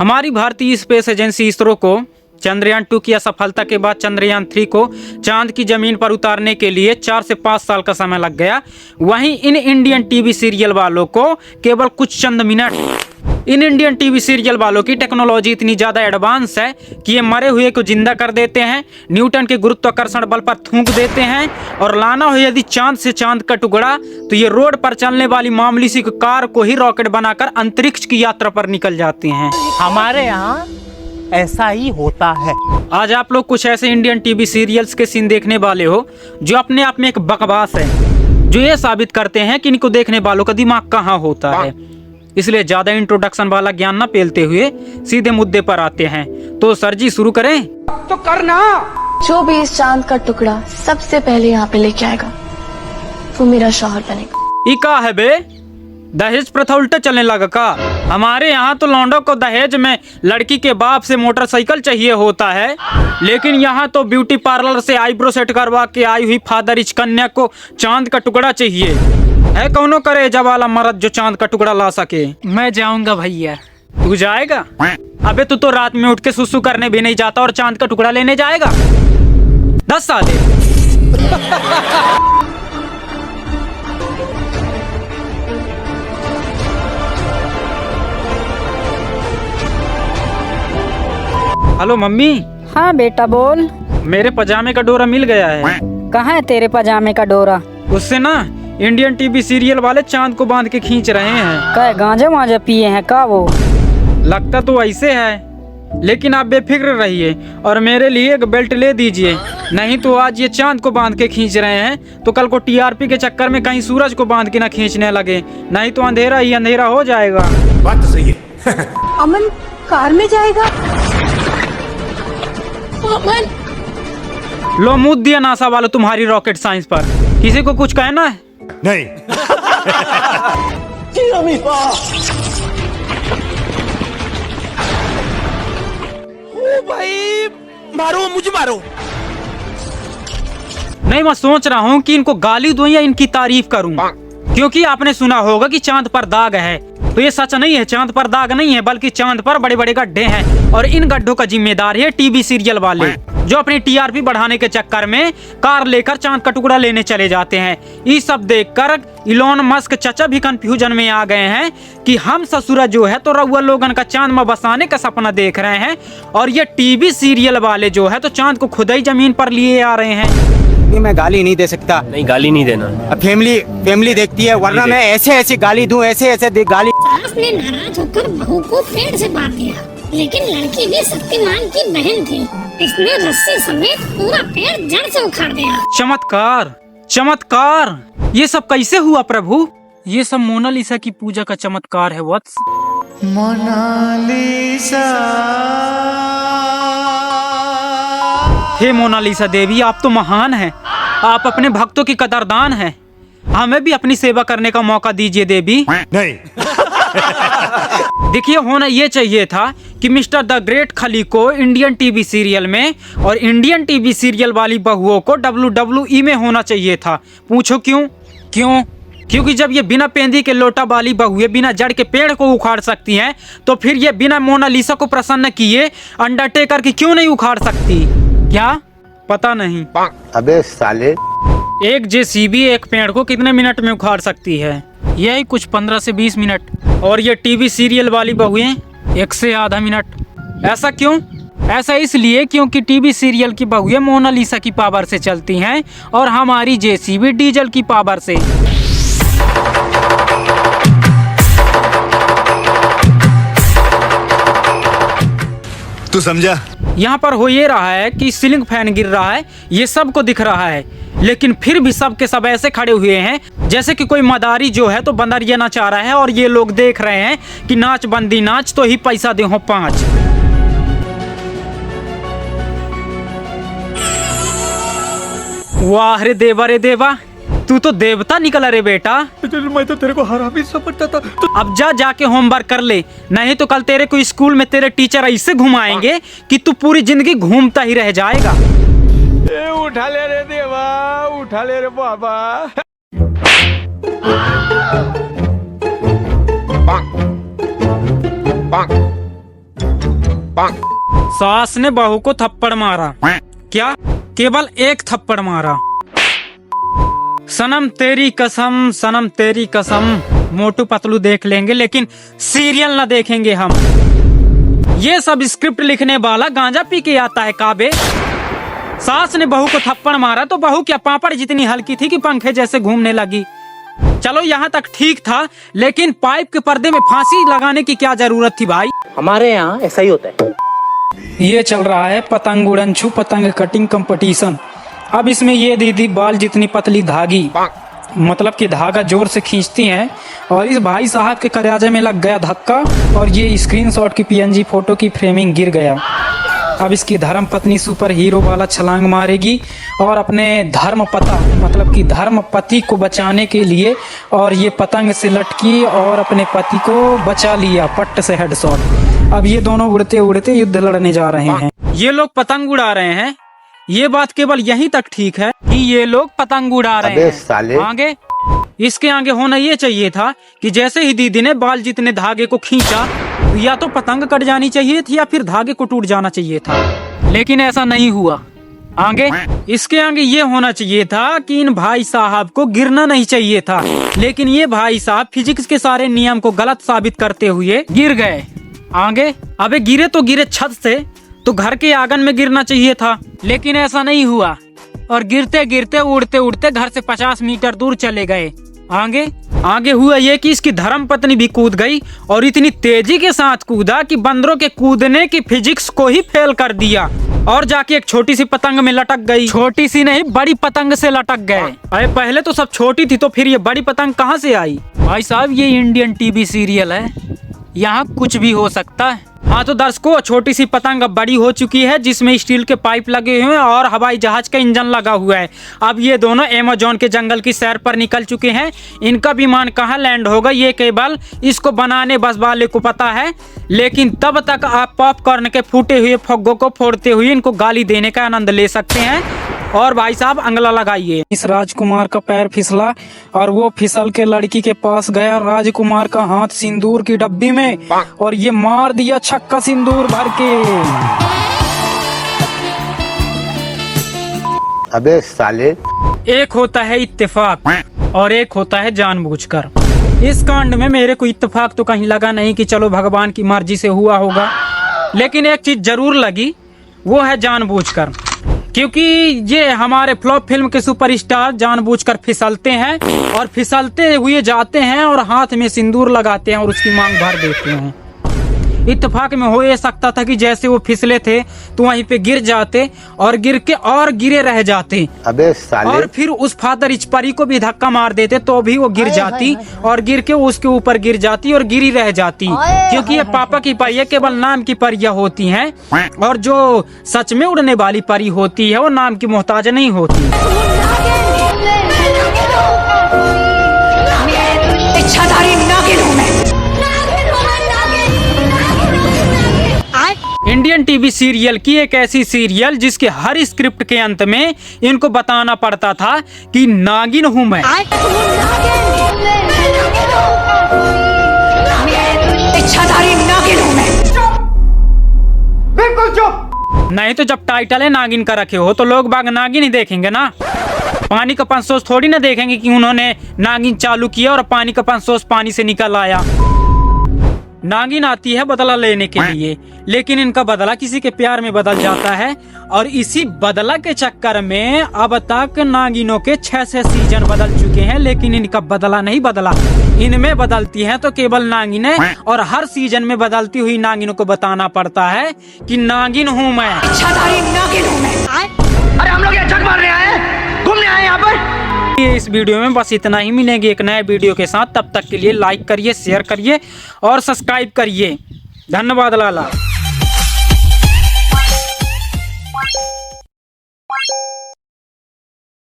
हमारी भारतीय space agency ISRO को चंद्रयान 2 की असफलता के बाद चंद्रयान 3 को चांद की जमीन पर उतारने के लिए 4 से 5 साल का समय लग गया। वहीं इन इंडियन टीवी सीरियल वालों को केवल कुछ चंद मिनट। इन इंडियन टीवी सीरियल वालों की टेक्नोलॉजी इतनी ज़्यादा एडवांस है कि ये मरे हुए को जिंदा कर देते हैं, न्यूटन के गुरुत्वाकर्षण बल पर थूक देते हैं, और लाना हो यदि चांद से चांद का टुकड़ा तो ये रोड पर चलने वाली मामूली सी कार को ही रॉकेट बनाकर अंतरिक्ष की यात्रा पर निकल जाते हैं। हमारे यहाँ ऐसा ही होता है। आज आप लोग कुछ ऐसे इंडियन टीवी सीरियल्स के सीन देखने वाले हो जो अपने आप में एक बकवास है, जो ये साबित करते हैं कि इनको देखने वालों का दिमाग कहाँ होता है। इसलिए ज्यादा इंट्रोडक्शन वाला ज्ञान न पेलते हुए सीधे मुद्दे पर आते हैं। तो सर जी शुरू करें। तो करना। जो भी इस चांद का टुकड़ा सबसे पहले यहाँ पे लेके आएगा वो मेरा शौहर बनेगा। ई का है बे, दहेज प्रथा उल्टा चलने लगा का? हमारे यहाँ तो लौंडों को दहेज में लड़की के बाप से मोटरसाइकिल चाहिए होता है, लेकिन यहाँ तो ब्यूटी पार्लर से आईब्रो सेट करवा के आई हुई फादर कन्या को चांद का टुकड़ा चाहिए। है कौनो करे जब वाला मर्द जो चांद का टुकड़ा ला सके। मैं जाऊंगा भैया। तू जाएगा? अबे तू तो रात में उठ के सुसु करने भी नहीं जाता और चांद का टुकड़ा लेने जाएगा। 10 साल है। Hello mummy. हाँ बेटा बोल। मेरे पजामे का डोरा मिल गया है। कहाँ है तेरे पजामे का डोरा? उससे ना इंडियन टीवी सीरियल वाले चांद को बांध के खींच रहे हैं। क्या गांजे वांजे पिए हैं का वो? लगता तो ऐसे है, लेकिन आप बेफिक्र रहिए और मेरे लिए एक बेल्ट ले दीजिए। नहीं तो आज ये चांद को बांध के खींच रहे हैं तो कल को टीआरपी के चक्कर में कहीं सूरज को बांध के ना खींचने लगे, नहीं तो अंधेरा ही अंधेरा हो जाएगा। बात तो सही है। अमन कार में जाएगा। लो मुद्द दिया नासा वालों तुम्हारी रॉकेट साइंस पर। किसी को कुछ कहना है? नहीं। ओ भाई मारो, मुझे मारो। नहीं, मैं सोच रहा हूँ कि इनको गाली दूं या इनकी तारीफ करूं, क्योंकि आपने सुना होगा कि चांद पर दाग है। तो ये सच नहीं है, चांद पर दाग नहीं है, बल्कि चांद पर बड़े बड़े गड्ढे हैं और इन गड्ढों का जिम्मेदार है टीवी सीरियल वाले, जो अपनी टीआरपी बढ़ाने के चक्कर में कार लेकर चांद का टुकड़ा लेने चले जाते हैं। ये सब देखकर इलोन मस्क चाचा भी कंफ्यूजन में आ गए हैं कि हम ससुरा जो है तो रउआ लोगन का चांद में बसाने का सपना देख रहे हैं, और ये टीवी सीरियल वाले जो है तो चांद को खुद ही जमीन पर लिए आ रहे हैं। मैं गाली नहीं दे सकता। नहीं, गाली नहीं देना। अब फैमिली देखती है, वरना मैं ऐसे गाली दूं, ऐसे गाली। सास ने नाराज होकर बहू को पेड़ से बांध दिया, लेकिन लड़की भी शक्तिमान की बहन थी। इसने रस्सी समेत पूरा पेड़ जड़ से उखाड़ दिया। चमत्कार, चमत्कार! ये सब कैसे हुआ प्रभु? ये सब मोनालिसा की पूजा का चमत्कार है वत्स। मोनालिसा। हे मोनालिसा देवी, आप तो महान हैं। आप अपने भक्तों की कदरदान हैं। हमें भी अपनी सेवा करने का मौका दीजिए देवी। नहीं। देखिए, होना ये चाहिए था कि मिस्टर द ग्रेट खली को इंडियन टीवी सीरियल में और इंडियन टीवी सीरियल वाली बहुओं को WWE में होना चाहिए था। पूछो क्यों? क्योंकि जब ये बिना पेंदी के लोटा वाली बहुएं बिना जड़ के पेड़ को उखाड़ सकती हैं, तो फिर ये बिना मोनालिसा को प्रसन्न किए अंडरटेकर की क्यों नहीं उखाड़ सकती? क्या पता नहीं। अबे साले, एक जेसीबी एक पेड़ को कितने मिनट में उखाड़ सकती है? यही कुछ 15 से 20 मिनट। और ये टीवी सीरियल वाली बहुएं 1 से आधा मिनट। ऐसा क्यों? ऐसा इसलिए क्योंकि टीवी सीरियल की बहुएं मोनालिसा की पावर से चलती हैं और हमारी जेसीबी डीजल की पावर से। तू समझा? यहाँ पर हो ये रहा है कि सीलिंग फैन गिर रहा है, ये सबको दिख रहा है, लेकिन फिर भी सब के सब ऐसे खड़े हुए हैं जैसे कि कोई मदारी जो है तो बंदरिया नचा रहा है, और ये लोग देख रहे हैं कि नाच बंदी नाच तो ही पैसा दे हो 5। वाह रे देवा, रे देवा, तू तो देवता निकला रे बेटा। मैं तो तेरे को हरामी समझता था। अब जाके होमवर्क कर ले, नहीं तो कल तेरे को स्कूल में तेरे टीचर ऐसे घुमाएंगे कि तू पूरी जिंदगी घूमता ही रह जाएगा। उठा ले रे देवा, उठा ले रे बाबा। सास ने बहू को थप्पड़ मारा। क्या? केवल एक थप्पड़ मारा। सनम तेरी कसम, सनम तेरी कसम। मोटू पतलू देख लेंगे लेकिन सीरियल न देखेंगे हम। ये सब स्क्रिप्ट लिखने वाला गांजा पी के आता है काबे। सास ने बहू को थप्पड़ मारा तो बहू क्या पापड़ जितनी हल्की थी कि पंखे जैसे घूमने लगी। चलो यहाँ तक ठीक था, लेकिन पाइप के पर्दे में फांसी लगाने की क्या जरूरत थी भाई? हमारे यहाँ ऐसा ही होता है। ये चल रहा है पतंग उड़न छू पतंग कटिंग कंपटीशन। अब इसमें ये दीदी बाल जितनी पतली धागी, मतलब कि धागा जोर से खींचती हैं और इस भाई साहब के करेजे में लग गया धक्का और ये स्क्रीनशॉट की पीएनजी फोटो की फ्रेमिंग गिर गया। अब इसकी धर्म पत्नी सुपर हीरो वाला छलांग मारेगी और अपने धर्म पता मतलब कि धर्म पति को बचाने के लिए और ये पतंग से लटकी और अपने पति को बचा लिया पट्ट से हेडशॉट। अब ये दोनों उड़ते उड़ते युद्ध लड़ने जा रहे हैं। ये लोग पतंग उड़ा रहे हैं। ये बात केवल यहीं तक ठीक है कि ये लोग पतंग उड़ा रहे हैं। आगे इसके आगे होना ये चाहिए था कि जैसे ही दीदी ने बाल जितने धागे को खींचा या तो पतंग कट जानी चाहिए थी या फिर धागे को टूट जाना चाहिए था, लेकिन ऐसा नहीं हुआ। आगे इसके आगे ये होना चाहिए था कि इन भाई साहब को गिरना नहीं चाहिए था, लेकिन ये भाई साहब फिजिक्स के सारे नियम को गलत साबित करते हुए गिर गए। आगे अबे गिरे तो गिरे छत से, तो घर के आंगन में गिरना चाहिए था, लेकिन ऐसा नहीं हुआ और गिरते गिरते उड़ते उड़ते घर से 50 मीटर दूर चले गए। आगे हुआ ये कि इसकी धर्म पत्नी भी कूद गई और इतनी तेजी के साथ कूदा कि बंदरों के कूदने की फिजिक्स को ही फेल कर दिया और जाके एक छोटी सी पतंग में लटक गई। छोटी सी नहीं, बड़ी पतंग से लटक गए। अरे पहले तो सब छोटी थी तो फिर ये बड़ी पतंग कहाँ से आई? भाई साहब ये इंडियन टीवी सीरियल है, यहाँ कुछ भी हो सकता है। हाँ तो दर्शकों, छोटी सी पतंग अब बड़ी हो चुकी है जिसमें स्टील के पाइप लगे हुए हैं और हवाई जहाज का इंजन लगा हुआ है। अब ये दोनों अमेज़न के जंगल की सैर पर निकल चुके हैं। इनका विमान कहाँ लैंड होगा ये केवल इसको बनाने बस वाले को पता है, लेकिन तब तक आप पॉपकॉर्न के फूटे हुए फुग्गों को फोड़ते हुए इनको गाली देने का आनंद ले सकते हैं। और भाई साहब अंगला लगाइए। इस राजकुमार का पैर फिसला और वो फिसल के लड़की के पास गया। राजकुमार का हाथ सिंदूर की डब्बी में और ये मार दिया छक्का सिंदूर भर के। अबे साले। एक होता है इत्तेफाक और एक होता है जानबूझकर। इस कांड में मेरे को इत्तेफाक तो कहीं लगा नहीं कि चलो भगवान की मर्जी से हुआ होगा, लेकिन एक चीज जरूर लगी, वो है जानबूझकर। क्योंकि ये हमारे फ्लॉप फिल्म के सुपरस्टार जानबूझकर फिसलते हैं और फिसलते हुए जाते हैं और हाथ में सिंदूर लगाते हैं और उसकी मांग भर देते हैं। इत्तेफाक में हो ये सकता था कि जैसे वो फिसले थे तो वहीं पे गिर जाते और गिर के और गिरे रह जाते। अबे साले। और फिर उस फादर इचपरी को भी धक्का मार देते तो भी वो गिर जाती और गिर के उसके ऊपर गिर जाती और गिरी रह जाती। क्योंकि ये पापा की परियां केवल नाम की परियां होती हैं और जो सच में उड़ने वाली परी होती है वो नाम की मोहताज नहीं होती। इंडियन टीवी सीरियल की एक ऐसी सीरियल जिसके हर स्क्रिप्ट के अंत में इनको बताना पड़ता था कि नागिन हूं मैं। बिल्कुल चुप। नहीं तो जब टाइटल है नागिन का रखे हो तो लोग बाग नागिन ही देखेंगे ना। पानी का पंचोस थोड़ी ना देखेंगे कि उन्होंने नागिन चालू किया और पानी का पंचोस पानी से निकल आया। नागिन आती है बदला लेने के लिए, लेकिन इनका बदला किसी के प्यार में बदल जाता है और इसी बदला के चक्कर में अब तक नागिनों के 6 सीजन बदल चुके हैं, लेकिन इनका बदला नहीं बदला। इनमें बदलती है तो केवल नागिनें और हर सीजन में बदलती हुई नागिनों को बताना पड़ता है कि नागिन हूँ मैं। अरे हम लोग यहाँ छठ मारने आए हैं, घूमने आए यहाँ पर। इस वीडियो में बस इतना ही। मिलेंगे एक नए वीडियो के साथ, तब तक के लिए लाइक करिए, शेयर करिए और सब्सक्राइब करिए। धन्यवाद लाला।